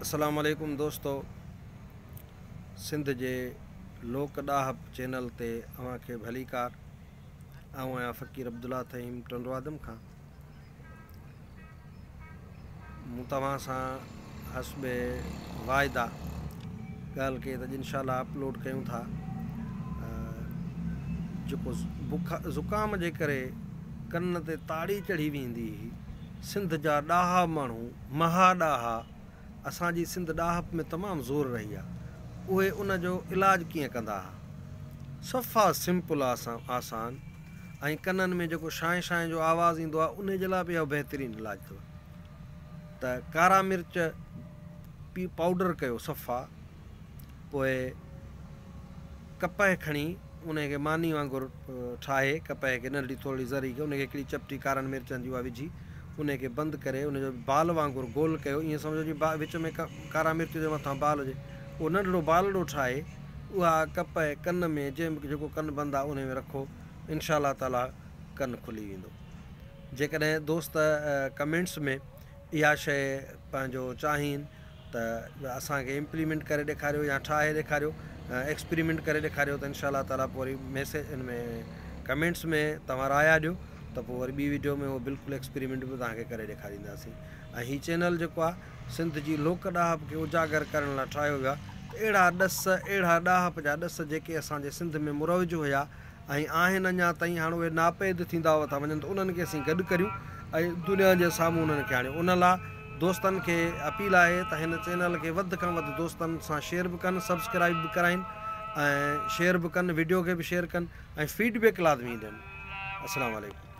अस्सलाम वालेकुम दोस्तों, सिंध जे लोक ॾाहप चैनल ते अव्हांखे भलीकार। आऊं आहियां फ़कीर अब्दुल्ला तहीम टंडवादम खां। मूं तव्हां सां हस्बे वाइदा ॻाल्हि कई त इंशाअल्लाह अपलोड कयूं था। जेको ज़ुकाम जे करे कन ते ताड़ी चढ़ी वेंदी हुई, सिंध जा ॾाहा माण्हू महा ॾाहा असांजी सिंध ॾाहप में तमामु ज़ोर रही आहे। उहे उन जो इलाजु कीअं कंदा हुआ? सफ़ा सिंपल आसान ऐं कननि में जेको शांइ शांइ जो आवाज़ु ईंदो आहे उन जे लाइ बि इहो बहितरीनु इलाजु अथव। त कारा मिर्च पाउडर कयो सफ़ा, पोइ कपह खणी उनखे मानी वांगुरु ठाहे, कपह खे नंढी थोरी ज़री खे उनखे हिकिड़ी चपटी कारनि मिर्चनि जी उहा विझी उनखे बंदि करे उनजो बाल वांगुरु गोल कयो। ईअं सम्झो जी विच में कारा मिर्च जे मथां बाल हुजे, उहो नंढिड़ो बालड़ो ठाहे उहा कपह कन में जेको कन बंदि आहे उन में रखो, इंशाअल्लाह ताला कन खुली वेंदो। जेकॾहिं दोस्त कमेंट्स में इहा शइ पंहिंजो चाहिनि त असांखे इम्प्लीमेंट करे ॾेखारियो या ठाहे ॾेखारियो, एक्सपेरिमेंट करे ॾेखारियो, त इंशाअल्लाह ताला पोइ वरी मैसेज इन में कमेंट्स में तव्हां राया ॾियो त पोइ वरी ॿी वीडियो में उहो बिल्कुलु एक्सपेरिमेंट बि तव्हांखे करे ॾेखारींदासीं। ऐं हीउ चैनल जेको आहे सिंध जी लोक ॾाहप खे उजागर करण लाइ ठाहियो वियो आहे। अहिड़ा अहिड़ा ॾाहप जा ॾस जेके असांजे सिंध में मुरवज हुया ऐं आहिनि अञा ताईं, हाणे उहे नापैद थींदा था वञनि, त उन्हनि खे असीं गॾु करियूं ऐं दुनिया जे साम्हूं उन्हनि खे आणियूं। उन लाइ दोस्तनि खे अपील आहे त हिन चैनल खे वधि खां वधि दोस्तनि सां शेयर बि कनि, सब्सक्राइब बि कराइनि ऐं शेयर बि कनि, वीडियो खे बि शेयर कनि ऐं फीडबैक लाज़मी ॾियनि। अस्सलाम वालेकुम।